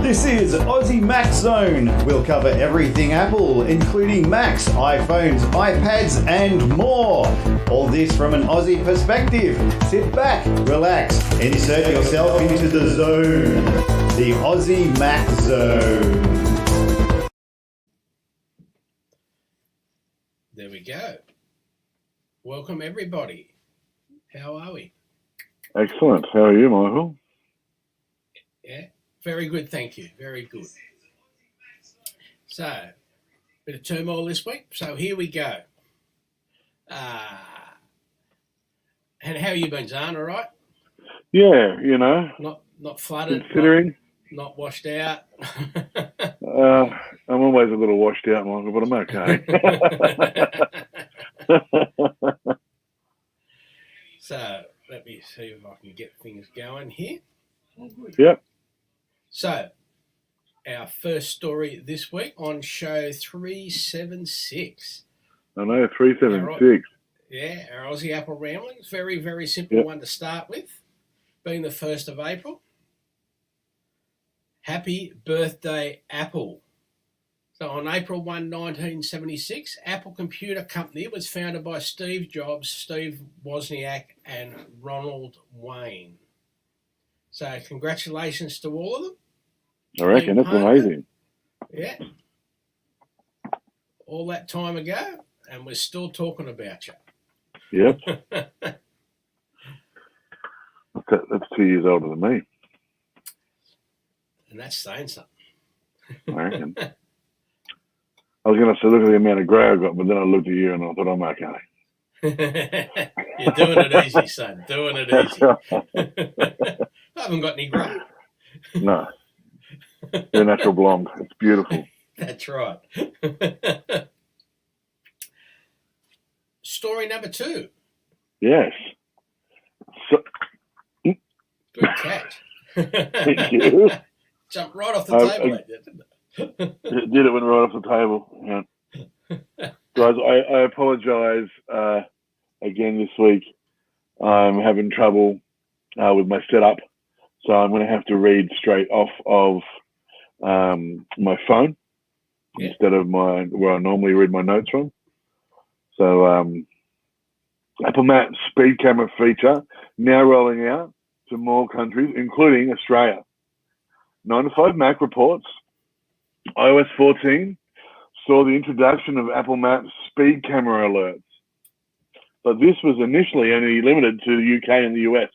This is Aussie Mac Zone. We'll cover everything Apple, including Macs, iPhones, iPads, and more. All this from an Aussie perspective. Sit back, relax, and insert yourself into the zone. The Aussie Mac Zone. There we go. Welcome, everybody. How are we? Excellent. How are you, Michael? Yeah, very good, thank you. Very good. So, bit of turmoil this week. So here we go. And how you been, Zarn? All right? Yeah, Not flooded. considering. Not washed out. I'm always a little washed out, Michael, but I'm okay. So let me see if I can get things going here. Yep. So, our first story this week on show 376. I know, 376. Yeah, our Aussie Apple Ramblings. Very, very simple one to start with. Being the 1st of April. Happy birthday, Apple. So on April 1, 1976, Apple Computer Company was founded by Steve Jobs, Steve Wozniak, and Ronald Wayne. So congratulations to all of them. I reckon, that's amazing. Yeah. All that time ago, and we're still talking about you. Yep. That's 2 years older than me. And that's saying something. I reckon. I was going to say, look at the amount of grey I got, but then I looked at you and I thought, I'm okay. You're doing it easy, son. Doing it easy. I haven't got any grey. No. You're a natural blonde. It's beautiful. That's right. Story number 2. Yes. So, good catch. thank you. Jumped right off the table like that, didn't it? It did. It went right off the table. Yeah. Guys, I apologise again this week. I'm having trouble with my setup, so I'm going to have to read straight off of my phone instead of where I normally read my notes from. So Apple Maps speed camera feature now rolling out to more countries, including Australia. 9to5 Mac reports iOS 14 saw the introduction of Apple Maps speed camera alerts. But this was initially only limited to the UK and the US.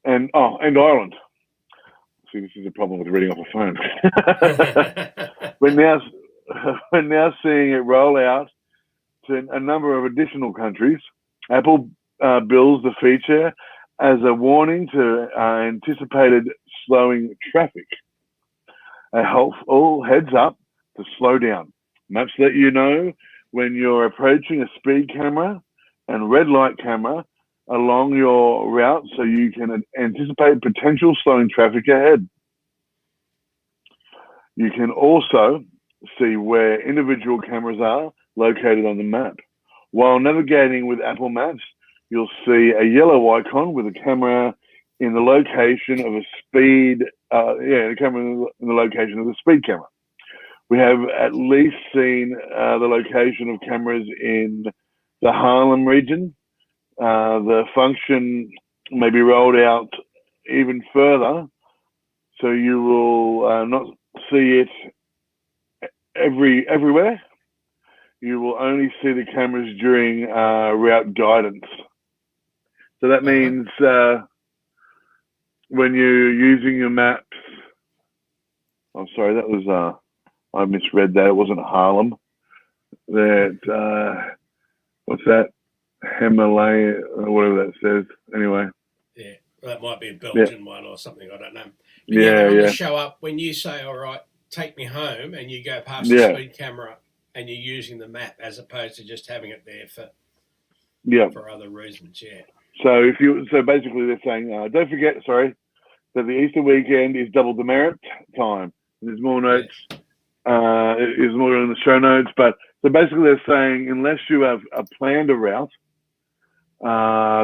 And Ireland. See, this is a problem with reading off a phone. We're now seeing it roll out to a number of additional countries. Apple bills the feature as a warning to anticipated slowing traffic. A helpful heads up to slow down. Maps let you know when you're approaching a speed camera and red light camera along your route so you can anticipate potential slowing traffic ahead. You can also see where individual cameras are located on the map. While navigating with Apple Maps, you'll see a yellow icon with a camera in the location of a speed, the camera in the location of the speed camera. We have at least seen the location of cameras in the Harlem region. The function may be rolled out even further, so you will not see it everywhere. You will only see the cameras during route guidance. So that means when you're using your maps, I'm sorry, that was I misread that. It wasn't Harlem. That what's that? Himalaya, or whatever that says. Anyway. Yeah, that might be a Belgian one or something. I don't know. But yeah. Show up when you say, "All right, take me home," and you go past the speed camera, and you're using the map as opposed to just having it there for other reasons. Yeah. So basically they're saying, don't forget, that the Easter weekend is double demerit time. There's more notes. There's more in the show notes, but so basically they're saying unless you have planned a route,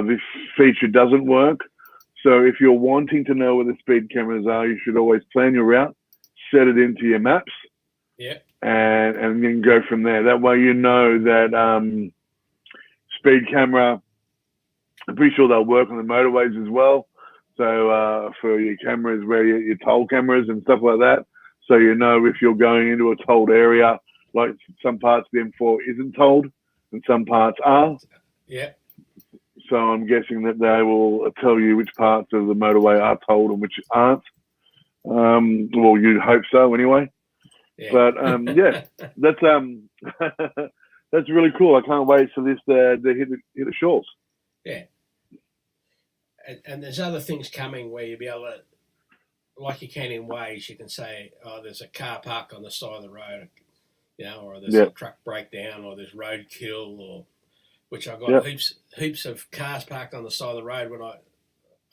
this feature doesn't work. So if you're wanting to know where the speed cameras are, you should always plan your route, set it into your maps, and then go from there. That way you know that speed camera, I'm pretty sure they'll work on the motorways as well. So for your cameras, where your toll cameras and stuff like that, so you know if you're going into a tolled area, like some parts of the M4 isn't tolled and some parts are. Yeah. So I'm guessing that they will tell you which parts of the motorway are tolled and which aren't. Well, you'd hope so anyway. Yeah. But yeah, that's that's really cool. I can't wait for this to hit the shores. Yeah. And there's other things coming where you'll be able to, like you can in Waze, you can say, oh, there's a car parked on the side of the road, you know, or there's a truck breakdown, or there's roadkill, or which I got heaps of cars parked on the side of the road when I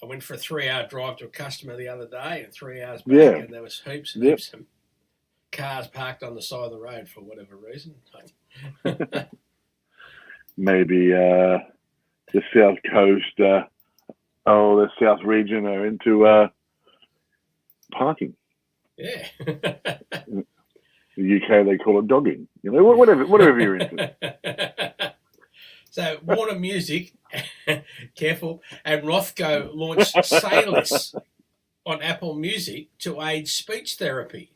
went for a 3-hour drive to a customer the other day, and 3 hours back, and there was heaps and heaps of cars parked on the side of the road for whatever reason. Maybe the South Coast, the South region are into parking. Yeah. In the UK, they call it dogging. You know, whatever you're into. So Warner Music, careful, and Rothko launched Sayless on Apple Music to aid speech therapy.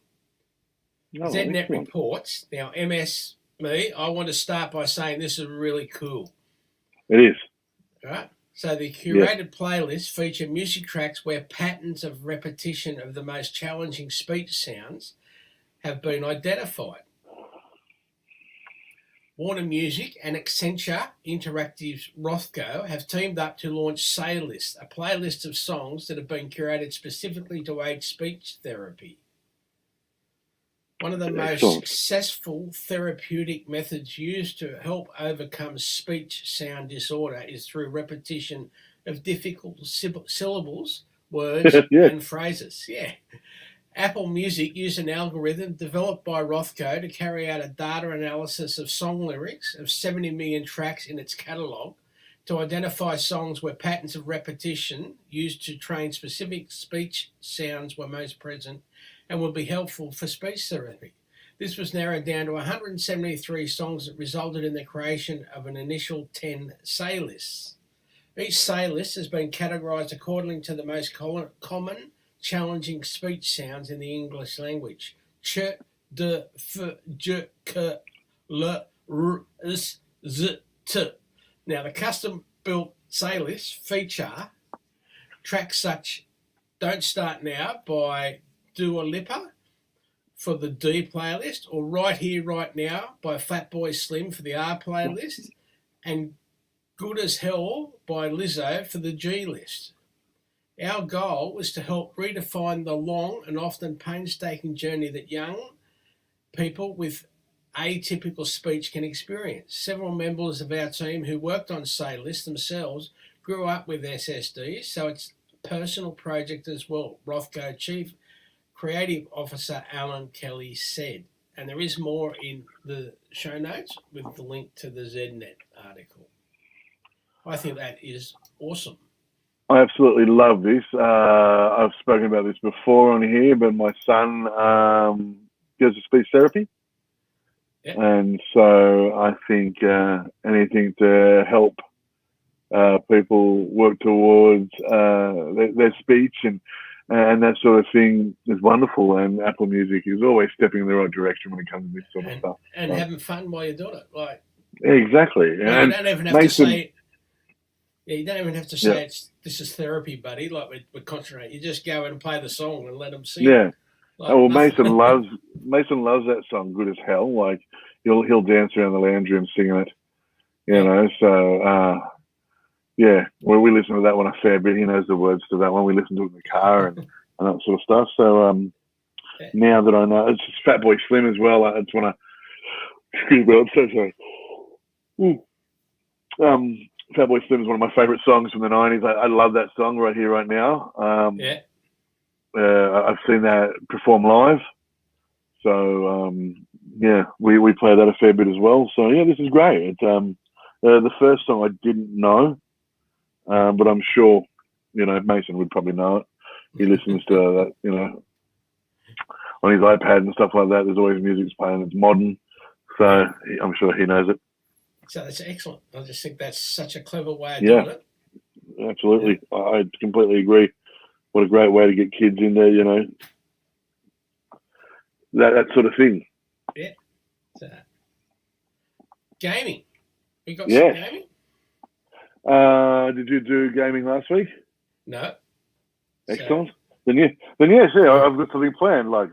ZNet reports. Now, me, I want to start by saying this is really cool. It is. All right. So the curated playlists feature music tracks where patterns of repetition of the most challenging speech sounds have been identified. Warner Music and Accenture Interactive's Rothko have teamed up to launch Saylist, a playlist of songs that have been curated specifically to aid speech therapy. One of the most successful therapeutic methods used to help overcome speech sound disorder is through repetition of difficult syllables, words, and phrases. Yeah. Apple Music used an algorithm developed by Rothko to carry out a data analysis of song lyrics of 70 million tracks in its catalogue to identify songs where patterns of repetition used to train specific speech sounds were most present and would be helpful for speech therapy. This was narrowed down to 173 songs that resulted in the creation of an initial 10 say lists. Each say list has been categorised according to the most common challenging speech sounds in the English language. Ch, d, f, j, k, l, r, s, z, t. Now, the custom-built say lists feature tracks such Don't Start Now by Dua Lipa for the D playlist, or Right Here, Right Now by Fatboy Slim for the R playlist, and Good as Hell by Lizzo for the G list. Our goal was to help redefine the long and often painstaking journey that young people with atypical speech can experience. Several members of our team who worked on Say List themselves grew up with SSDs, so it's a personal project as well, Rothko Chief Creative Officer Alan Kelly said. And there is more in the show notes with the link to the ZNet article. I think that is awesome. I absolutely love this. I've spoken about this before on here, but my son goes to speech therapy. Yep. And so I think anything to help people work towards their speech and that sort of thing is wonderful. And Apple Music is always stepping in the right direction when it comes to this sort of stuff. And having fun while you're doing it. Like, exactly. And you don't even have to say... Yeah, you don't even have to say this is therapy, buddy. Like we're concentrating. You just go and play the song and let them sing. Yeah. Like, well, Mason loves that song, Good as Hell. Like he'll dance around the lounge room singing it. You know. So we listen to that one a fair bit. He knows the words to that one. We listen to it in the car and that sort of stuff. So now that I know, it's just Fatboy Slim as well. I just want to. Excuse me, I'm so sorry. Fatboy Slim is one of my favourite songs from the 90s. I love that song, Right Here, Right Now. I've seen that perform live. So, we play that a fair bit as well. So, yeah, this is great. It's, the first song I didn't know, but I'm sure Mason would probably know it. He listens to that, on his iPad and stuff like that. There's always music's playing. It's modern. So I'm sure he knows it. So that's excellent. I just think that's such a clever way of doing it. Absolutely. Yeah. I completely agree. What a great way to get kids in there, that sort of thing. Yeah. So, gaming. You got some gaming? Did you do gaming last week? No. Excellent. So. Then yes, I've got something planned. I've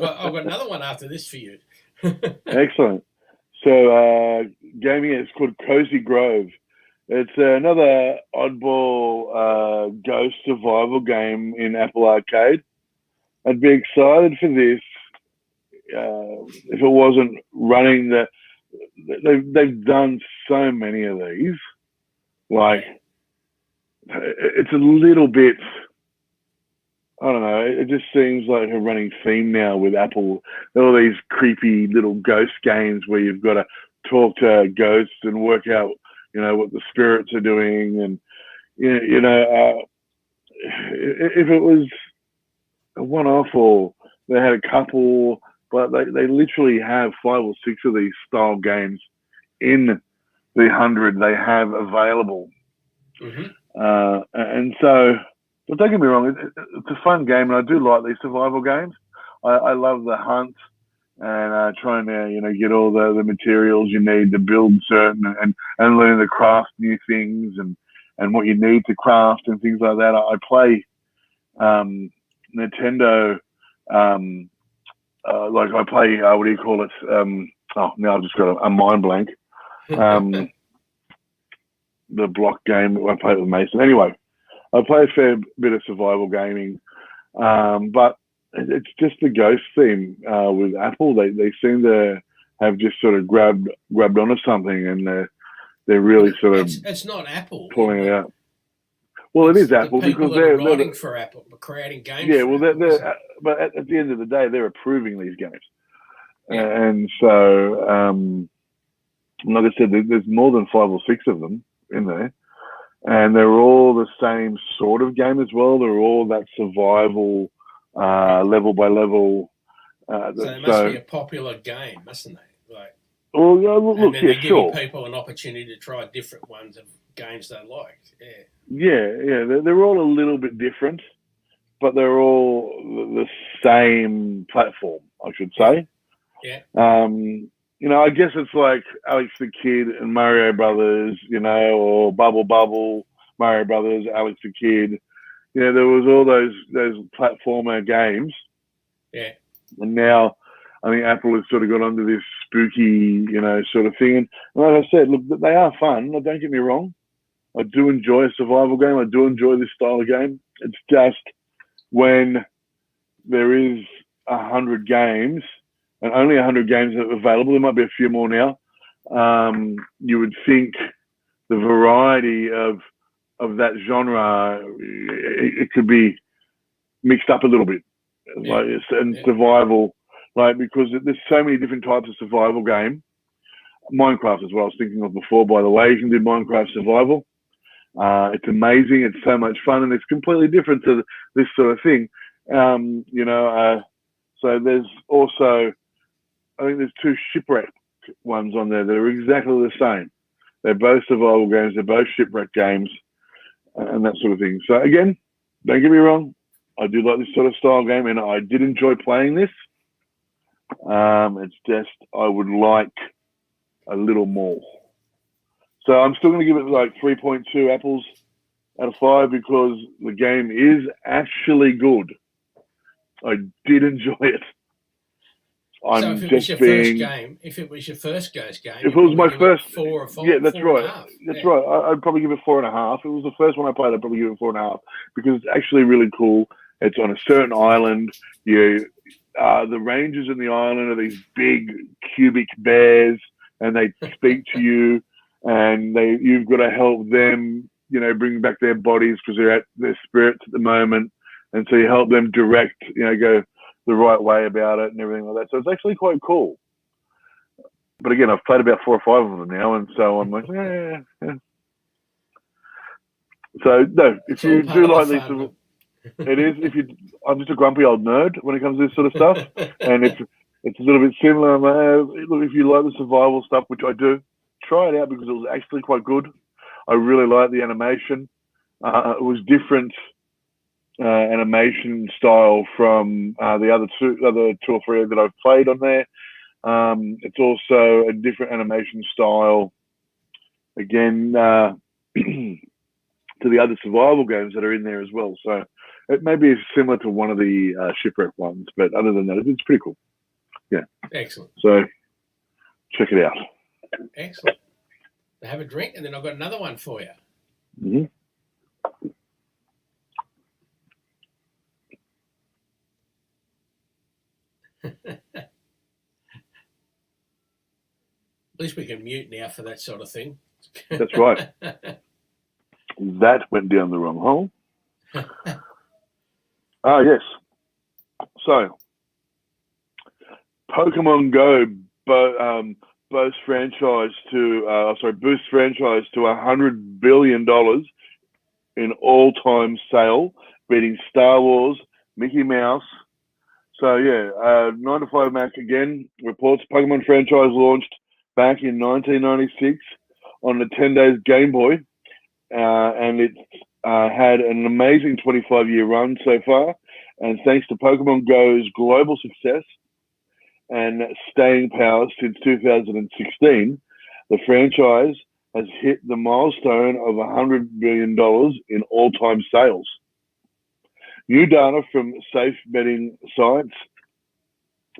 got another one after this for you. Excellent. So gaming, it's called Cozy Grove. It's another oddball ghost survival game in Apple Arcade. I'd be excited for this if it wasn't running they've done so many of these. It's a little bit, I don't know, it just seems like a running theme now with Apple. All these creepy little ghost games where you've got to talk to ghosts and work out, what the spirits are doing. And, if it was a one-off or they had a couple, but they literally have 5 or 6 of these style games in the 100 they have available. Mm-hmm. And so, but don't get me wrong, it's a fun game, and I do like these survival games. I love the hunt and trying to, get all the materials you need to build certain and learn to craft new things and what you need to craft and things like that. I play Nintendo, I play, what do you call it? Now I've just got a mind blank. The block game I played with Mason. Anyway, I play a fair bit of survival gaming, but it's just the ghost theme with Apple. They seem to have just sort of grabbed onto something, and they're really it's not Apple pulling it out. Well, it is Apple because they're writing for Apple, but creating games. Yeah, well, but at the end of the day, they're approving these games, and so like I said, there's more than 5 or 6 of them in there, and they're all the same sort of game as well. They're all that survival, level by level. So they must be a popular game, mustn't they? Well, look, they're giving people an opportunity to try different ones of games they like. They're all a little bit different, but they're all the same platform, I should say. Yeah. I guess it's like Alex the Kid and Mario Brothers, or Bubble Bubble, Mario Brothers, Alex the Kid. There was all those platformer games. Yeah. And now I think Apple has sort of got onto this spooky, sort of thing. And like I said, look, they are fun. Don't get me wrong. I do enjoy a survival game. I do enjoy this style of game. It's just when there is 100 games, and only 100 games are available. There might be a few more now. You would think the variety of that genre, it could be mixed up a little bit, survival, because there's so many different types of survival game. Minecraft as well. I was thinking of before, by the way. You can do Minecraft survival. It's amazing. It's so much fun, and it's completely different to this sort of thing. So there's also, I think there's 2 shipwreck ones on there that are exactly the same. They're both survival games. They're both shipwreck games and that sort of thing. So again, don't get me wrong. I do like this sort of style game, and I did enjoy playing this. It's just I would like a little more. So I'm still going to give it 3.2 apples out of 5 because the game is actually good. I did enjoy it. So if it was your first game, if it was my first 4 or 5, yeah, that's right. That's right. I'd probably give it 4.5. If it was the first one I played, I'd probably give it 4.5 because it's actually really cool. It's on a certain island. The rangers in the island are these big cubic bears, and they speak to you, and you've got to help them, bring back their bodies because they're at their spirits at the moment, and so you help them direct, go the right way about it and everything like that. So it's actually quite cool. But again, I've played about 4 or 5 of them now, and so I'm like, yeah. So no, if It's all you part do of the like these, fun. it is. I'm just a grumpy old nerd when it comes to this sort of stuff, and it's a little bit similar. Look, if you like the survival stuff, which I do, try it out because it was actually quite good. I really like the animation. It was different animation style from the other two or three that I've played on there. It's also a different animation style, again, to the other survival games that are in there as well. So it may be similar to one of the shipwreck ones, but other than that, it's pretty cool. Yeah. Excellent. So check it out. Excellent. Have a drink, and then I've got another one for you. Mm-hmm. At least we can mute now for that sort of thing. That's right. That went down the wrong hole. Yes. So, Pokemon Go boosts franchise to $100 billion in all-time sale, beating Star Wars, Mickey Mouse. So yeah, 9 to 5 Mac again reports Pokemon franchise launched back in 1996 on the 10 days Game Boy, and it had an amazing 25-year run so far. And thanks to Pokemon Go's global success and staying power since 2016, the franchise has hit the milestone of $100 billion in all-time sales. New data from safe betting sites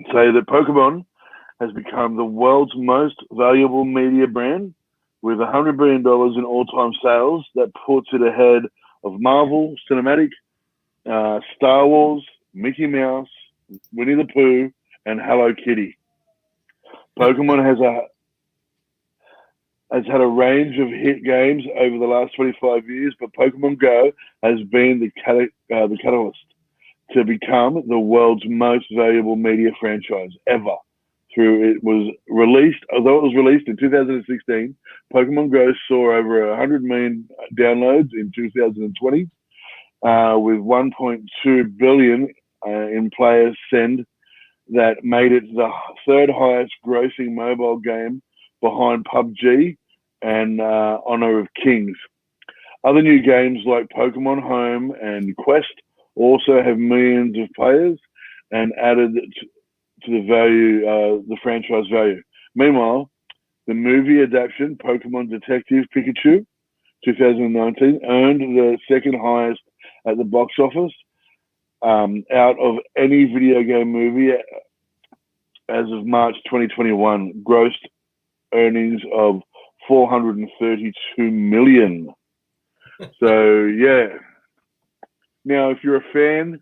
say that Pokemon has become the world's most valuable media brand with $100 billion in all-time sales. That puts it ahead of Marvel Cinematic, Star Wars, Mickey Mouse, Winnie the Pooh, and Hello Kitty. Pokemon has had a range of hit games over the last 25 years, but Pokemon Go has been the catalyst to become the world's most valuable media franchise ever. Although it was released in 2016, Pokemon Go saw over 100 million downloads in 2020, with 1.2 billion in players send. That made it the third highest grossing mobile game behind PUBG and Honor of Kings. Other new games like Pokemon Home and Quest also have millions of players and added to the franchise value. Meanwhile, the movie adaptation Pokemon Detective Pikachu 2019 earned the second highest at the box office out of any video game movie as of March 2021, grossed earnings of $432 million. So yeah. Now, if you're a fan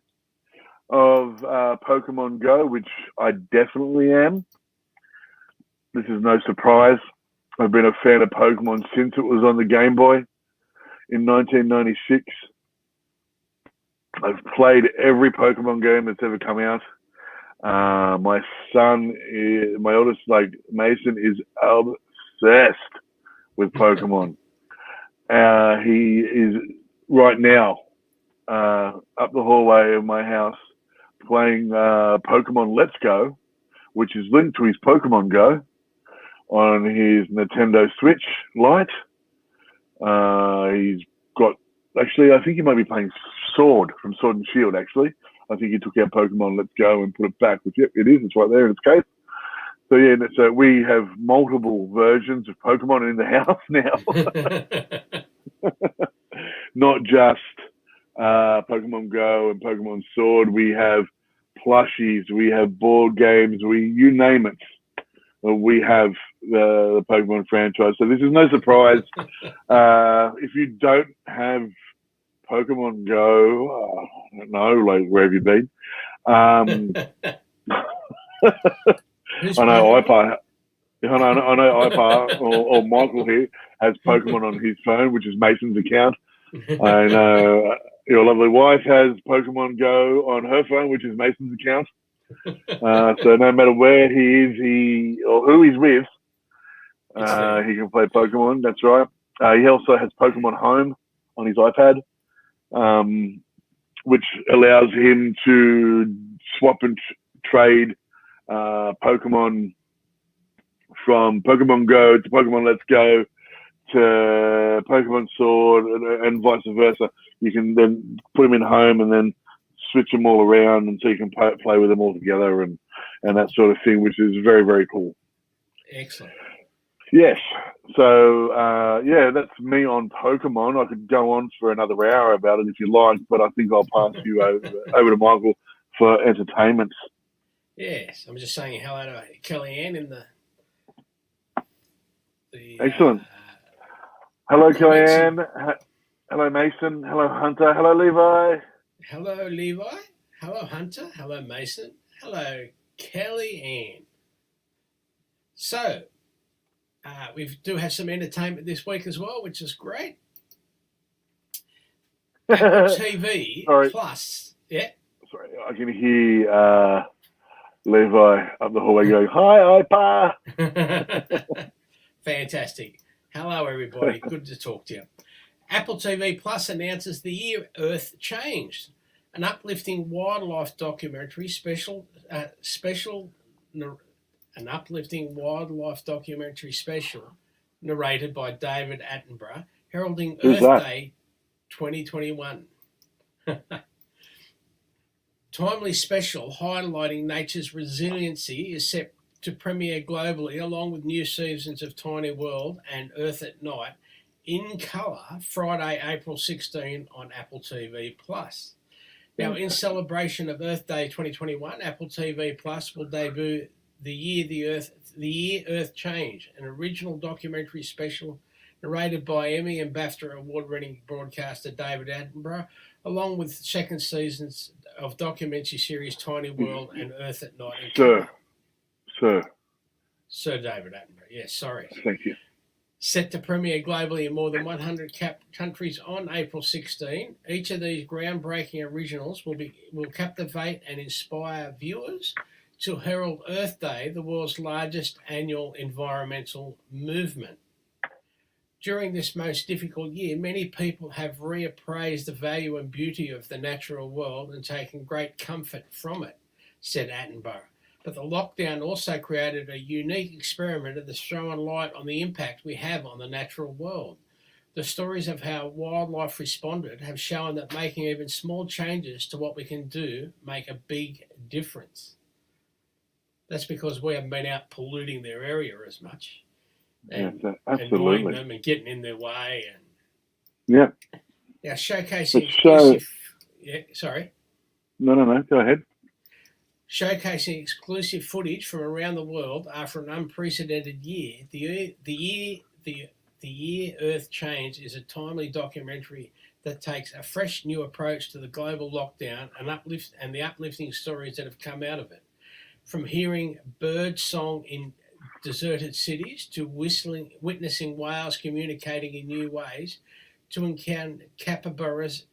of Pokemon Go, which I definitely am, this is no surprise. I've been a fan of Pokemon since it was on the Game Boy in 1996. I've played every Pokemon game that's ever come out. My oldest, Mason, is obsessed with Pokemon. He is right now up the hallway of my house playing Pokemon Let's Go, which is linked to his Pokemon Go on his Nintendo Switch Lite. He's got, actually, I think he might be playing Sword from Sword and Shield, actually. I think he took out Pokemon Let's Go and put it back, which, yep, it is. It's right there in its case. So, yeah, so we have multiple versions of Pokemon in the house now. Not just Pokemon Go and Pokemon Sword. We have plushies. We have board games. You name it. We have the Pokemon franchise. So this is no surprise. If you don't have Pokemon Go, I don't know, where have you been? I know Ipa or Michael here has Pokemon on his phone, which is Mason's account. I know your lovely wife has Pokemon Go on her phone, which is Mason's account. So no matter where he is, or who he's with, he can play Pokemon. That's right. He also has Pokemon Home on his iPad, which allows him to swap and trade Pokemon from Pokemon Go to Pokemon Let's Go to Pokemon Sword and vice versa. You can then put them in home and then switch them all around, and so you can play with them all together and that sort of thing, which is very, very cool. Excellent. Yes. So, that's me on Pokemon. I could go on for another hour about it if you like, but I think I'll pass you over to Michael for entertainment. Yes. I'm just saying hello to Kellyanne in the Excellent. Hello, Kellyanne. Hello, Mason. Hello, Hunter. Hello, Levi. Hello, Levi. Hello, Hunter. Hello, Mason. Hello, Kellyanne. So, we do have some entertainment this week as well, which is great. Apple TV Plus. Yeah. Sorry, I can hear Levi up the hallway going, "Hi, Ipa." Fantastic. Hello, everybody. Good to talk to you. Apple TV Plus announces The Year Earth Changed, an uplifting wildlife documentary special narrated by David Attenborough, heralding Earth Day 2021. Timely special highlighting nature's resiliency is set to premiere globally, along with new seasons of Tiny World and Earth at Night in colour, Friday, April 16 on Apple TV Plus. Now, in celebration of Earth Day 2021, Apple TV Plus will debut The Year Earth Changed, an original documentary special narrated by Emmy and BAFTA award-winning broadcaster David Attenborough, along with second seasons of documentary series Tiny World and Earth at Night. Sir David Attenborough. Yes, sorry. Thank you. Set to premiere globally in more than 100 countries on April 16. Each of these groundbreaking originals will captivate and inspire viewers to herald Earth Day, the world's largest annual environmental movement. During this most difficult year, many people have reappraised the value and beauty of the natural world and taken great comfort from it, said Attenborough. But the lockdown also created a unique experiment that's thrown light on the impact we have on the natural world. The stories of how wildlife responded have shown that making even small changes to what we can do make a big difference. That's because we haven't been out polluting their area as much. And annoying them and getting in their way. Now, showcasing Go ahead. Showcasing exclusive footage from around the world after an unprecedented year, The Year Earth Changed is a timely documentary that takes a fresh new approach to the global lockdown and the uplifting stories that have come out of it. From hearing bird song in deserted cities to witnessing whales communicating in new ways, to encounter capybaras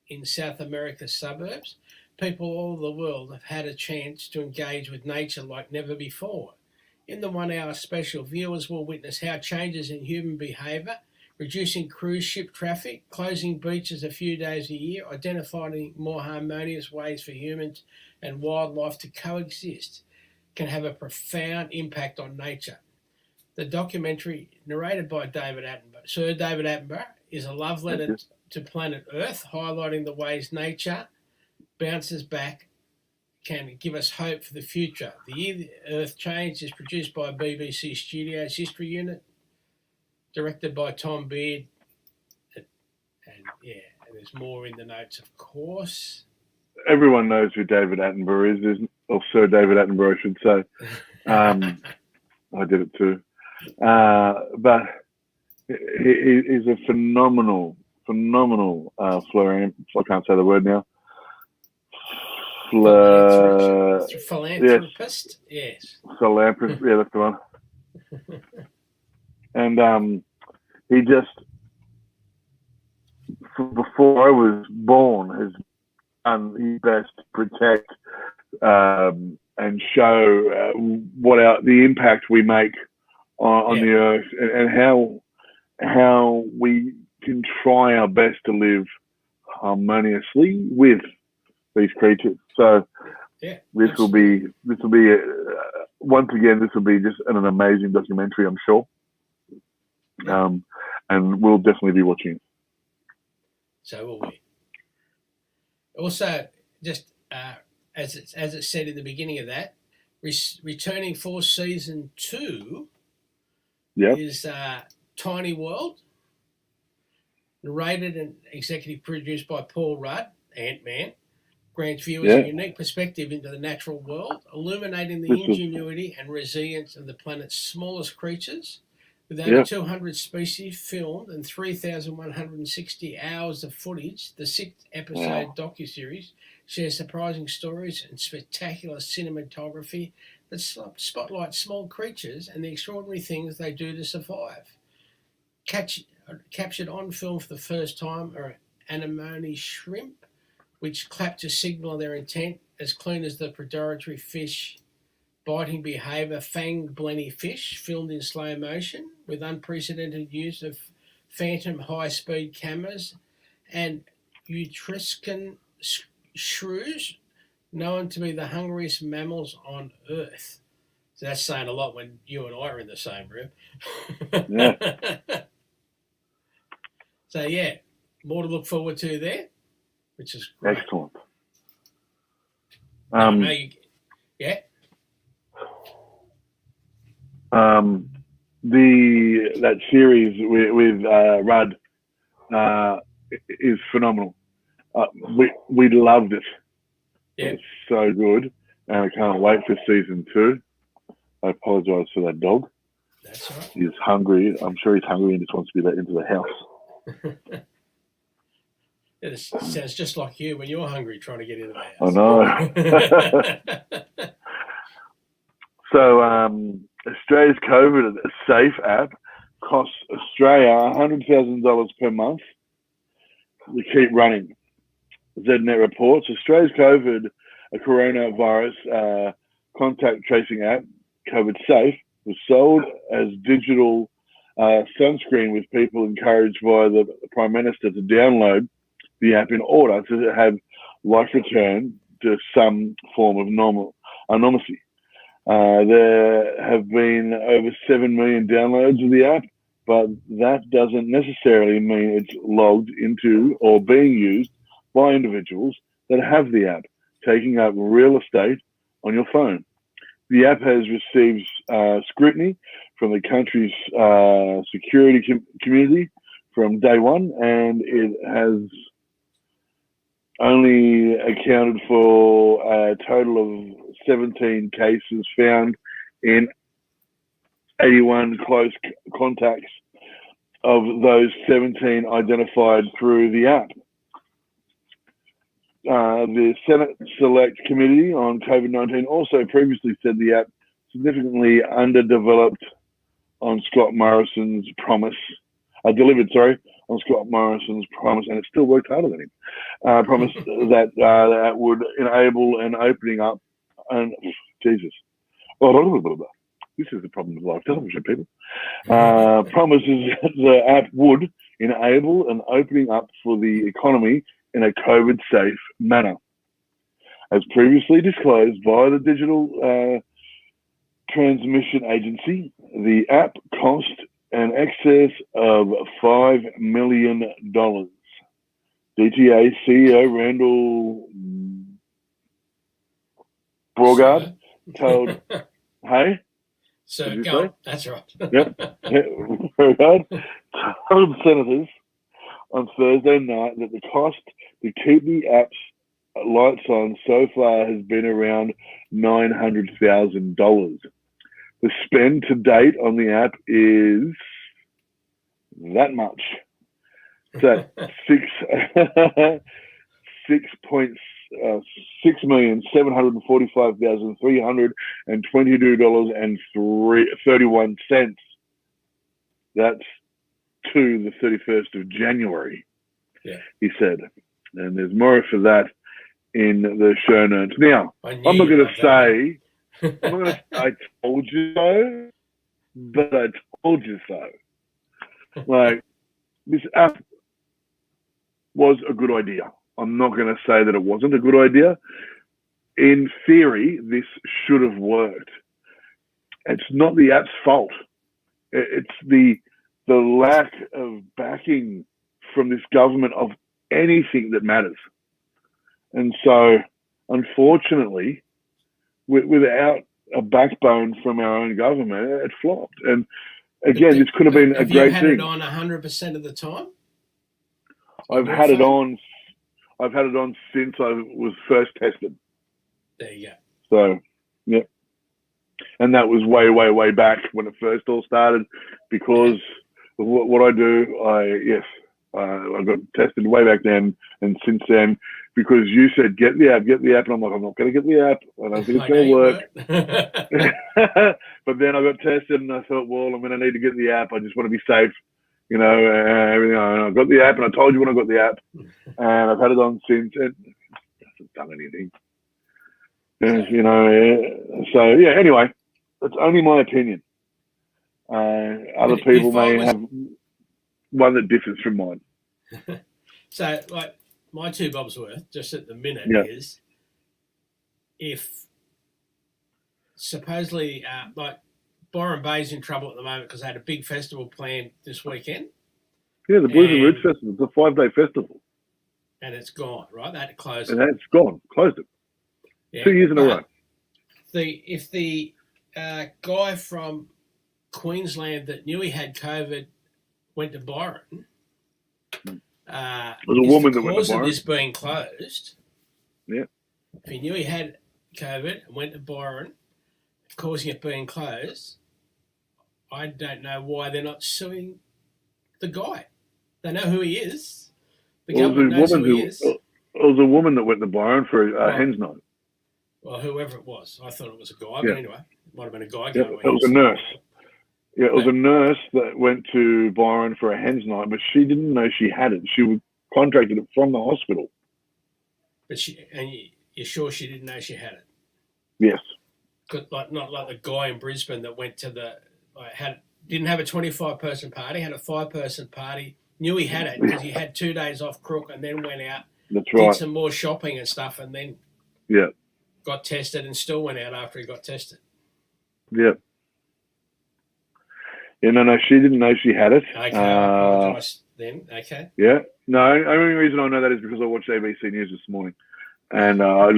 in South America's suburbs, people all over the world have had a chance to engage with nature like never before. In the 1 hour special, viewers will witness how changes in human behaviour, reducing cruise ship traffic, closing beaches a few days a year, identifying more harmonious ways for humans and wildlife to coexist, can have a profound impact on nature. The documentary, narrated by Sir David Attenborough, is a love letter to planet Earth, highlighting the ways nature bounces back can give us hope for the future. The Year Earth Changed is produced by BBC Studios History Unit, directed by Tom Beard, and there's more in the notes, of course. Everyone knows who David Attenborough is, or Sir David Attenborough, I should say. I did it too. But he's a phenomenal I can't say the word now. Philanthropist, yes. Philanthropist, yeah, that's the one. And he just, before I was born, has done his best to protect and show the impact we make on the earth, and how we can try our best to live harmoniously with these creatures. So this will be once again, this will be just an amazing documentary, I'm sure. And we'll definitely be watching it. So will we. Also, just as it said in the beginning of that, returning for season 2 is Tiny World, narrated and executive produced by Paul Rudd, Ant-Man, grants viewers a unique perspective into the natural world, illuminating the ingenuity and resilience of the planet's smallest creatures. With over 200 species filmed and 3,160 hours of footage, the 6-episode docuseries shares surprising stories and spectacular cinematography that spotlight small creatures and the extraordinary things they do to survive. Captured on film for the first time are anemone shrimp, which clap to signal their intent, as clean as the predatory fish biting behaviour, fanged blenny fish filmed in slow motion with unprecedented use of phantom high-speed cameras, and Etruscan shrews, known to be the hungriest mammals on Earth. So that's saying a lot when you and I are in the same room. So more to look forward to there, which is great. Excellent. That series with Rudd is phenomenal. We loved it. It's so good, and I can't wait for season 2. I apologise for that dog. That's right. He's hungry. I'm sure he's hungry and just wants to be let into the house. It sounds just like you when you're hungry trying to get into the house. I know. So, Australia's COVID Safe app costs Australia $100,000 per month to keep running. ZNet reports Australia's coronavirus contact tracing app, COVID Safe, was sold as digital sunscreen, with people encouraged by the Prime Minister to download the app in order to have life return to some form of normalcy. There have been over 7 million downloads of the app, but that doesn't necessarily mean it's logged into or being used by individuals that have the app, taking up real estate on your phone. The app has received scrutiny from the country's security community from day one, and it has only accounted for a total of 17 cases found in 81 close contacts of those 17 identified through the app. The Senate Select Committee on COVID-19 also previously said the app significantly underdeveloped on Scott Morrison's promise, and it still worked harder than him, promise that that would enable an opening up, and Jesus. This is the problem with live television, people. Promises that the app would enable an opening up for the economy in a COVID-safe manner. As previously disclosed by the Digital Transmission Agency, the app cost an excess of $5 million. DTA CEO Randall Brogard told, hey? So go. That's right. Yep. Brogard told senators on Thursday night that the cost to keep the app's lights on so far has been around $900,000. The spend to date on the app is that much. So $6,745,322.31. That's to the 31st of January, he said. And there's more for that in the show notes. Now, I'm not going to say, I told you so, but I told you so. Like, this app was a good idea. I'm not going to say that it wasn't a good idea. In theory, this should have worked. It's not the app's fault. It's the lack of backing from this government of anything that matters. And so, unfortunately, without a backbone from our own government, it flopped. And again, this could have been a great thing. Have you had it on 100% of the time? I've had it on since I was first tested. There you go. So, yeah. And that was way, way, way back when it first all started, because of what I do. I got tested way back then, and since then, because you said get the app, and I'm like, I'm not going to get the app. I don't think it's going to work. But then I got tested, and I thought, well, I'm going to need to get the app. I just want to be safe, everything. And I got the app, and I told you when I got the app, and I've had it on since. It hasn't done anything. So yeah. Anyway, it's only my opinion. Other people may have one that differs from mine. So, like, my two bobs worth, just at the minute, is if supposedly, like, Byron Bay's in trouble at the moment because they had a big festival planned this weekend. Yeah, the Blues and Roots Festival. It's a 5-day festival. And it's gone, right? They had to close it. And it's gone. Closed it. Yeah, 2 years in a row. If the guy from Queensland that knew he had COVID went to Byron, it was a woman that went to Byron. Of this being closed. Yeah. If he knew he had COVID and went to Byron, causing it being closed, I don't know why they're not suing the guy. They know who he is. The government knows who he is. It was a woman that went to Byron for a hen's night. Well, whoever it was. I thought it was a guy, but anyway, it might have been a guy. It was a nurse. Yeah, it was a nurse that went to Byron for a hen's night, but she didn't know she had it. She contracted it from the hospital. But you're sure she didn't know she had it? Yes. Not like the guy in Brisbane that went to didn't have a 25-person party, had a 5-person party, knew he had it because he had 2 days off crook, and then went out, did some more shopping and stuff, and then got tested and still went out after he got tested. Yeah. Yeah, no, she didn't know she had it. Okay, I apologise then. Okay. Yeah. No, the only reason I know that is because I watched ABC News this morning, and I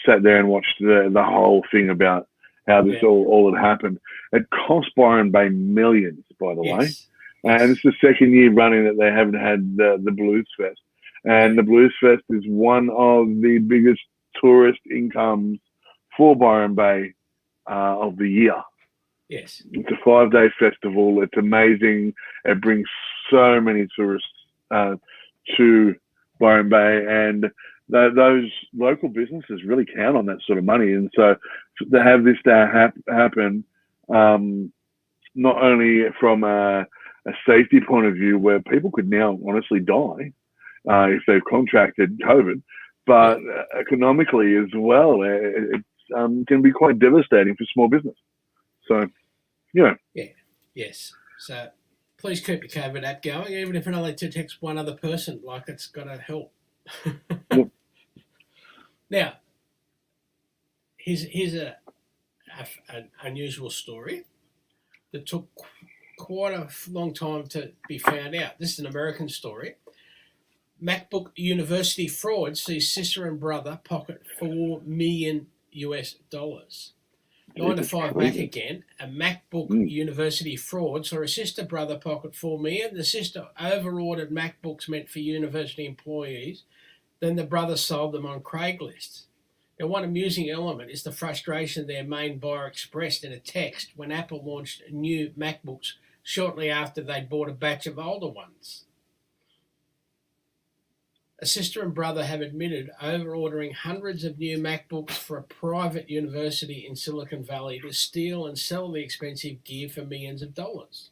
sat there and watched the whole thing about how this all had happened. It cost Byron Bay millions, by the way. And it's the second year running that they haven't had the Blues Fest. And the Blues Fest is one of the biggest tourist incomes for Byron Bay of the year. Yes. It's a 5-day festival. It's amazing. It brings so many tourists to Byron Bay, and those local businesses really count on that sort of money. And so to have this happen, not only from a safety point of view, where people could now honestly die if they've contracted COVID, but economically as well, it can be quite devastating for small business. So, Yes. So please keep the COVID app going, even if it only detects one other person. Like, it's going to help. Now, here's an unusual story that took quite a long time to be found out. This is an American story. MacBook University fraud sees sister and brother pocket $4 million. 9 to 5 back again. A MacBook University fraud saw a sister brother pocket $4 million. The sister overordered MacBooks meant for university employees. Then the brother sold them on Craigslist. Now, one amusing element is the frustration their main buyer expressed in a text when Apple launched new MacBooks shortly after they'd bought a batch of older ones. A sister and brother have admitted over-ordering hundreds of new MacBooks for a private university in Silicon Valley to steal and sell the expensive gear for millions of dollars.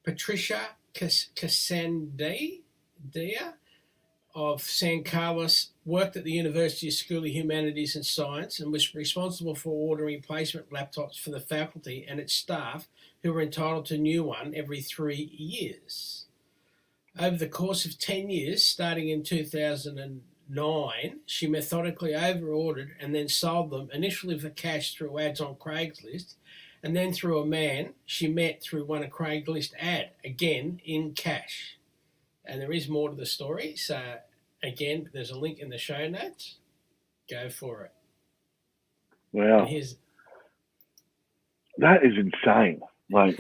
Patricia Cassandia of San Carlos worked at the University School of Humanities and Science and was responsible for ordering replacement laptops for the faculty and its staff, who were entitled to a new one every 3 years. Over the course of 10 years, starting in 2009, she methodically over-ordered and then sold them, initially for cash through ads on Craigslist, and then through a man she met through one of Craigslist ad, again in cash. And there is more to the story, so again, there's a link in the show notes. Go for it. Wow. That is insane. Like,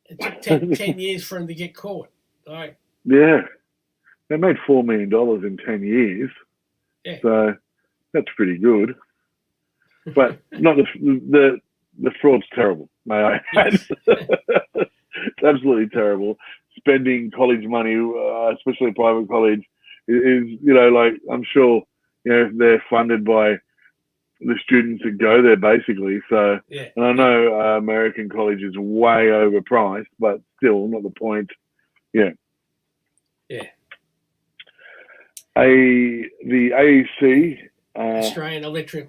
it took 10 years for him to get caught. Like, yeah. They made $4 million in 10 years. Yeah. So that's pretty good. But not the fraud's terrible, may I add. It's absolutely terrible. Spending college money, especially private college, is, like, I'm sure, they're funded by the students that go there, basically. So, yeah. And I know American college is way overpriced, but still not the point. Yeah. Yeah. The AEC, Australian Electoral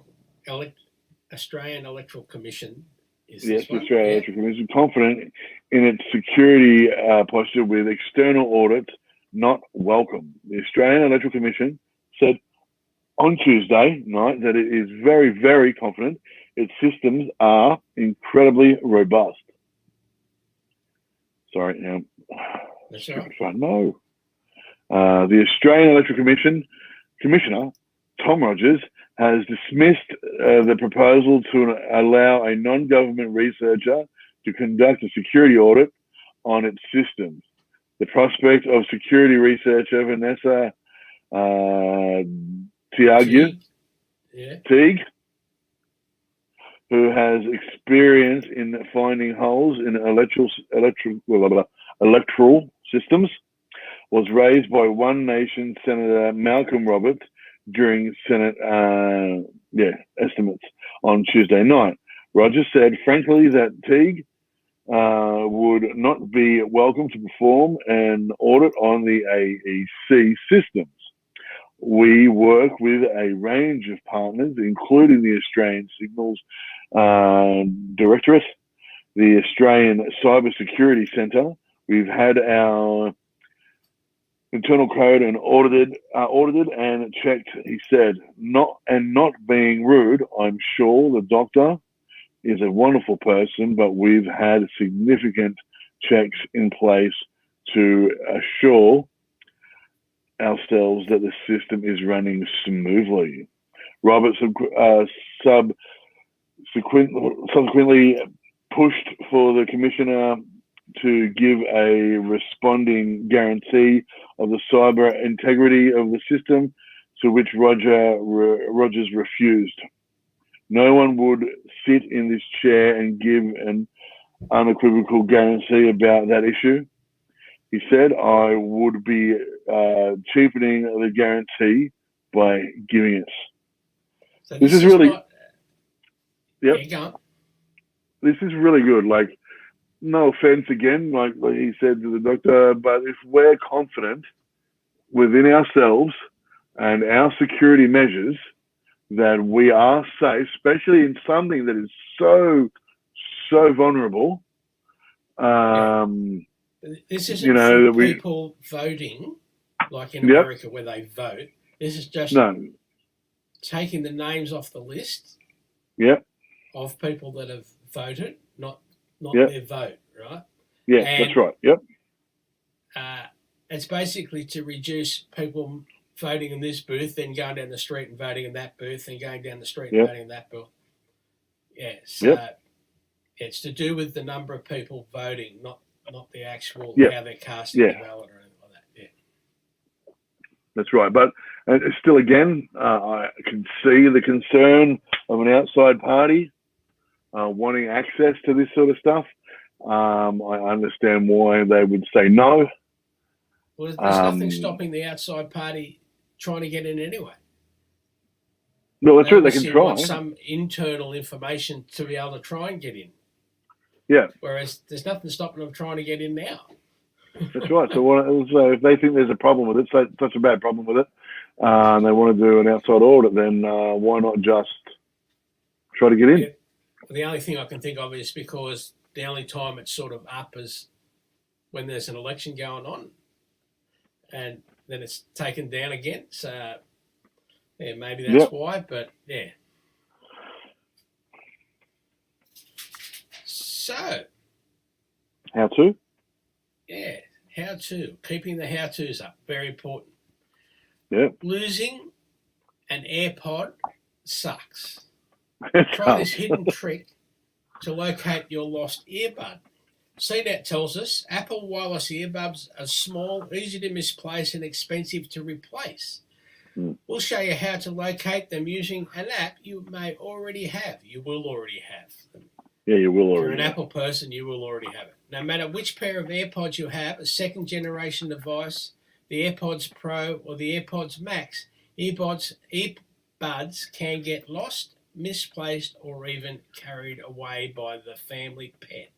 Commission. Yes, the Australian Electoral Commission, confident in its security posture with external audits not welcome. The Australian Electoral Commission said on Tuesday night that it is very, very confident its systems are incredibly robust. Sorry, That's right. No. The Australian Electoral Commissioner, Tom Rogers, has dismissed the proposal to allow a non-government researcher to conduct a security audit on its systems. The prospect of security researcher Vanessa Teague, who has experience in finding holes in electoral systems, was raised by One Nation Senator Malcolm Roberts during Senate estimates on Tuesday night. Rogers said, frankly, that Teague would not be welcome to perform an audit on the AEC systems. We work with a range of partners, including the Australian Signals Directorate, the Australian Cyber Security Centre. We've had our internal code and audited and checked, he said. Not being rude, I'm sure the doctor is a wonderful person, but we've had significant checks in place to assure ourselves that the system is running smoothly. Roberts subsequently pushed for the commissioner to give a responding guarantee of the cyber integrity of the system, to which Rogers refused. No one would sit in this chair and give an unequivocal guarantee about that issue. He said, I would be cheapening the guarantee by giving it. So this is really... Yep. This is really good. Like, no offense again, like he said to the doctor, but if we're confident within ourselves and our security measures that we are safe, especially in something that is so vulnerable. This isn't for people voting, like in America where they vote. This is just taking the names off the list of people that have voted, not their vote, right? Yeah, and, that's right. Yep. It's basically to reduce people voting in this booth, then going down the street and voting in that booth, then going down the street and voting in that booth. Yeah, so it's to do with the number of people voting, not the actual how they're casting the ballot or anything like that. Yeah, that's right. But still, again, I can see the concern of an outside party wanting access to this sort of stuff. I understand why they would say no. Well, there's nothing stopping the outside party trying to get in anyway. No, that's true. They can try. Want some internal information to be able to try and get in. Yeah. Whereas there's nothing stopping them trying to get in now. That's right. So if they think there's a problem with it, such a bad problem with it, and they want to do an outside audit, then why not just try to get in? Yeah. The only thing I can think of is because the only time it's sort of up is when there's an election going on, and then it's taken down again. So, yeah, maybe that's why, but yeah. So, how to? Yeah, how to. Keeping the how-tos up, very important. Yeah. Losing an AirPod sucks. It's Try tough. this hidden trick to locate your lost earbud. CNET tells us Apple wireless earbuds are small, easy to misplace, and expensive to replace. We'll show you how to locate them using an app you may already have. You will already have them. Yeah, you will If you're already. an Apple person, you will already have it. No matter which pair of AirPods you have, a second-generation device, the AirPods Pro or the AirPods Max, earbuds can get lost, misplaced, or even carried away by the family pet.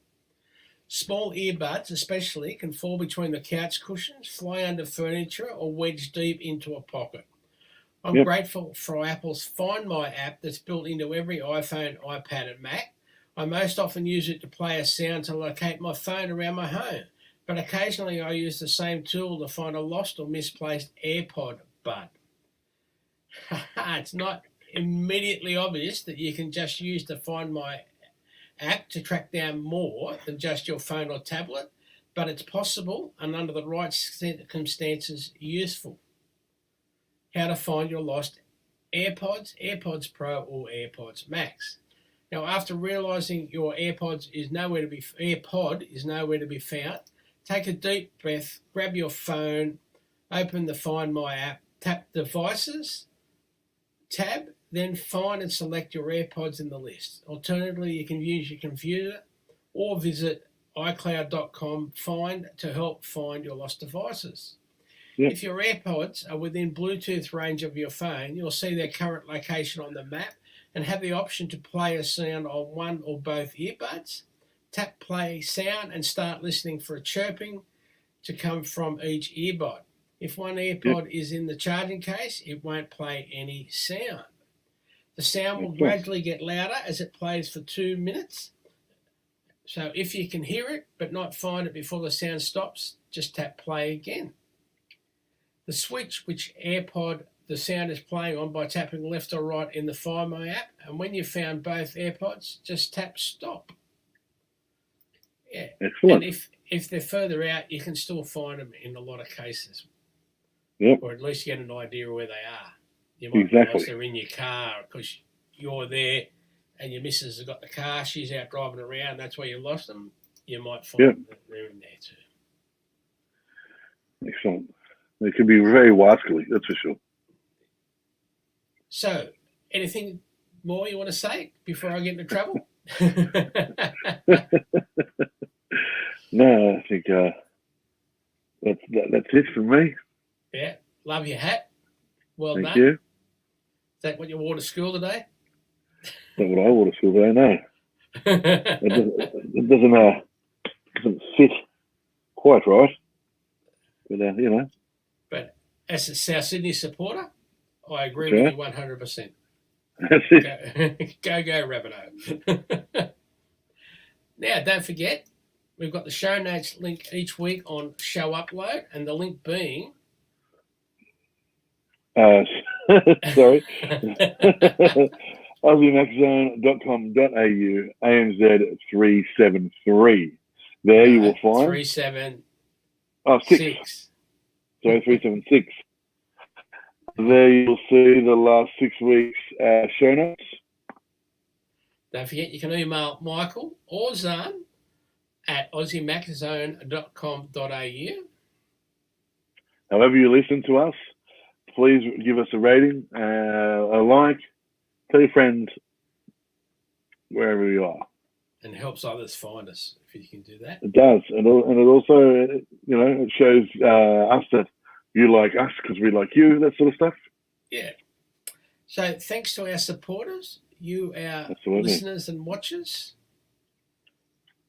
Small earbuds especially can fall between the couch cushions, fly under furniture, or wedge deep into a pocket. I'm grateful for Apple's Find My app that's built into every iPhone, iPad, and Mac. I most often use it to play a sound to locate my phone around my home, but occasionally I use the same tool to find a lost or misplaced AirPod bud. It's not immediately obvious that you can just use the Find My app to track down more than just your phone or tablet, but it's possible and under the right circumstances useful. How to find your lost AirPods, AirPods Pro or AirPods Max. Now, after realising your AirPod is nowhere to be found, take a deep breath, grab your phone, open the Find My app, tap Devices tab, then find and select your AirPods in the list. Alternatively, you can use your computer or visit iCloud.com to help find your lost devices. Yep. If your AirPods are within Bluetooth range of your phone, you'll see their current location on the map and have the option to play a sound on one or both earbuds. Tap play sound and start listening for a chirping to come from each earbud. If one AirPod is in the charging case, it won't play any sound. The sound will gradually get louder as it plays for 2 minutes. So if you can hear it but not find it before the sound stops, just tap play again. The switch which AirPod the sound is playing on by tapping left or right in the Find My app, and when you've found both AirPods, just tap stop. Yeah. Excellent. And if they're further out, you can still find them in a lot of cases. Yep. Or at least get an idea of where they are. You might realise they're in your car because you're there and your missus has got the car, she's out driving around, that's where you lost them. You might find that they're in there too. Excellent. They can be very wascally, that's for sure. So, anything more you want to say before I get into trouble? No, I think that's it for me. Yeah, love your hat. Well done. Thank you. Is that what you wore to school today? That's what I wore to school today, no. It doesn't fit quite right. But, But as a South Sydney supporter, I agree with you 100%. That's it. Go, Rabbitoh. Now, don't forget, we've got the show notes link each week on Show Upload, and the link being... sorry. AussieMacZone.com.au ANZ 373. There you will find 376. Sorry, 376. There you'll see the last 6 weeks show notes. Don't forget you can email Michael or Zarn at AussieMacZone.com.au. However you listen to us, please give us a rating, a like, tell your friends, wherever you are. And helps others find us if you can do that. It does, and it also, it shows us that you like us because we like you, that sort of stuff. Yeah. So thanks to our supporters, you, our listeners and watchers.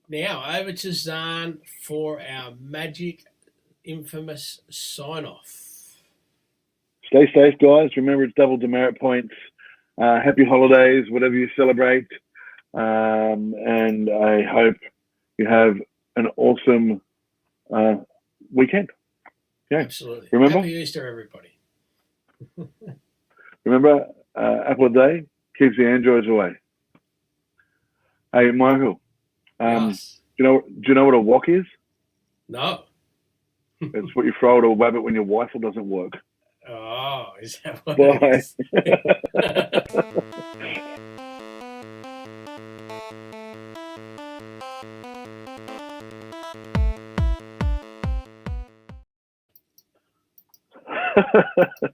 Now over to Zarn for our magic, infamous sign-off. Stay safe, guys. Remember, it's double demerit points. Happy holidays, whatever you celebrate. And I hope you have an awesome weekend. Yeah. Absolutely. Remember? Happy Easter, everybody. Remember, Apple a day keeps the Androids away. Hey, Michael, Yes. do you know what a wok is? No. It's what you throw at a wabbit when your Wi-Fi doesn't work. Oh, is that what Bye. it is?